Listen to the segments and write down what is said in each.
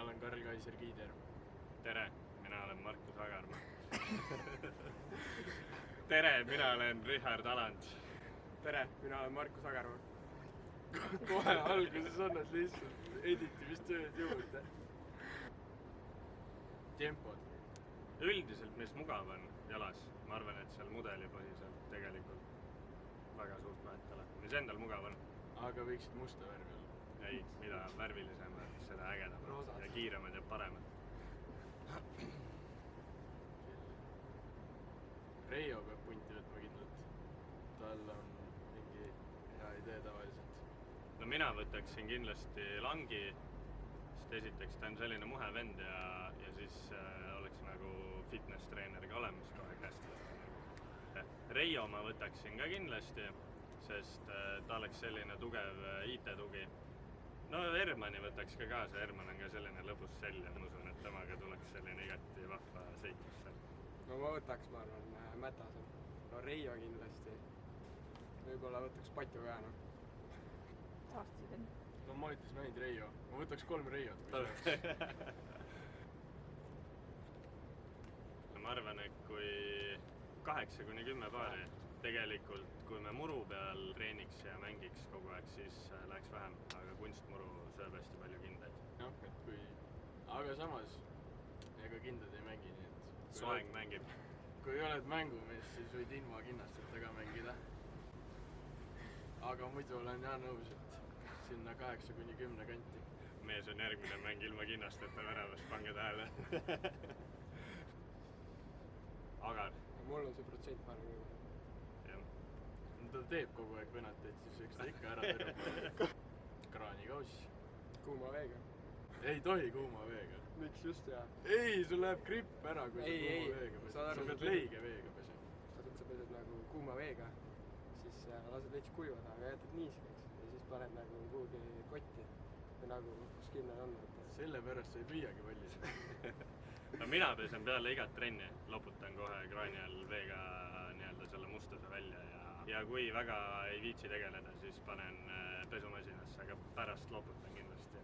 olen Karl-Kaiser Kiider. Tere, mina olen Markus Agarmaa. Tere, mina olen Richard Aland. Tere, mina olen Markus Agarmaa. Kohe alguses annad lihtsalt editimist juurde. Tempod. Üldiselt mis mugav on jalas, ma arvan, et seal mudelipõhiselt tegelikult väga suurt vahet ei ole. Mis endal mugav on? Aga võiksid musta värvi olla. Ei, mida värvilisemad, seda ägedamad Roosad. ja kiiremad ja paremad. Reio peab punti võtma kindlalt. Tal on mingi hea idee tavaliselt. No mina võtaksin kindlasti Langi, sest esiteks ta on selline muhe vend ja siis oleks nagu fitness treener ka olemas kohe käest. Reio ma võtaksin ka kindlasti, sest ta oleks selline tugev IT-tugi. No Hermanni võtaks ka kaasa, Hermann on ka selline lõbus sell ja ma usun, et temaga tuleks selline igati vahva seiklus seal. No ma võtaks, ma arvan, Mätasen. No Reio kindlasti. Võib-olla võtaks Patju ka, noh. Aastasid enne. No ma ütlesin ainult Reio. Ma võtaks 3 Reiot. Ma arvan, et kui 8-10 paari tegelikult, kui me muru peal treeniks ja mängiks kogu aeg, siis läheks vähem, aga kunstmuru sööb hästi palju kindaid. Jah, et kui... Aga samas, ega kindad ei mängi, nii et... Soeng mängib. Kui oled mängumees, siis võid ilma kinnasteta mängida. Aga muidu olen jah nõus, et sinna 8-10 kanti. Mees on järgmine mäng ilma kinnasteta väravast, pange tähele. Agar. Mul on see protsent parem juba. Ta teeb kogu aeg venateid, siis eks ta ikka ära terve. Kraanikauss. Kuuma veega. Ei tohi kuuma veega. Miks just hea? Ei, sul läheb gripp ära, kui Ei, sa ei. kuuma veega pesed. Saad aru, Sa pead sa leige veega pesema. Sa pesed nagu kuuma veega, siis lased veits kuivada, aga jätad niiskeks ja siis paned nagu kuhugi kotti või nagu kus kinno on. Sellepärast sa ei püüagi vallis. No mina pesen peale igat trenni, loputan kohe kraani all veega nii-öelda selle mustuse välja ja kui väga ei viitsi tegeleda, siis panen pesumasinasse, aga pärast loputan kindlasti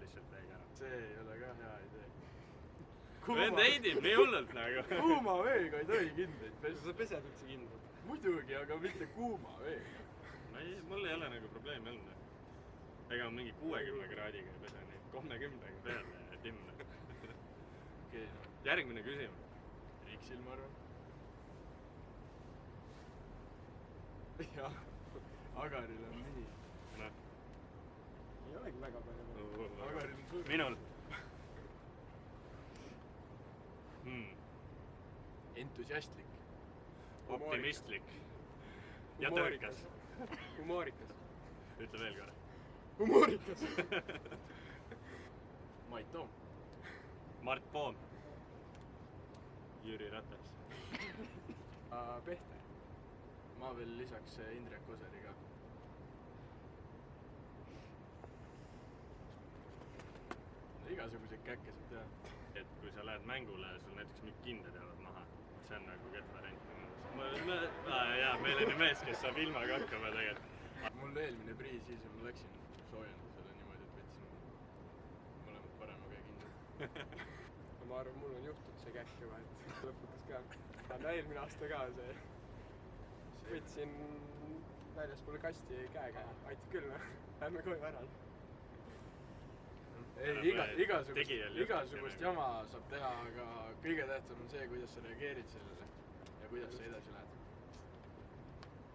lihtsalt veega ära. See ei ole ka hea idee. Vend heidib nii hullult nagu. Kuuma veega ei tohi kindaid pesa. Sa pesed üldse kindlalt? Muidugi, aga mitte kuuma veega. Mul ei ole nagu probleemi olnud. Ega mingi 60 kraadiga ei pese neid 30 peale ja timne. Okei, no. Järgmine küsimus. Riksil, ma arvan. Jah, Agaril on nii. No. Ei olegi väga palju. Agaril on suur. Minul. Entusiastlik. Optimistlik. Ja Humoorikas. tõrkas. Humoorikas. Ütle veel korra. Humoorikas. Mait Toom. Mart Poom. Jüri Ratas. Pehter. Ma veel lisaks Indrek Koseri ka. No igasugused käkkesed teha. Et kui sa lähed mängule ja sul näiteks mingid kindad jäävad maha, see on nagu kehv variant. Meil on ju mees, kes saab ilmaga hakkama tegelikult. Mul eelmine prii siis ja ma läksin soojendusele niimoodi, et võtsin mõlemad parema käe kindad. Ma arvan, mul on juhtunud see käkk juba, et lõputas ka. No eelmine aasta ka see. Võtsin väljaspoole kasti käega ja aitab küll, lähme koju ära. Ei, igasugust jama saab teha, aga kõige tähtsam on see, kuidas sa reageerid sellele ja kuidas sa edasi lähed.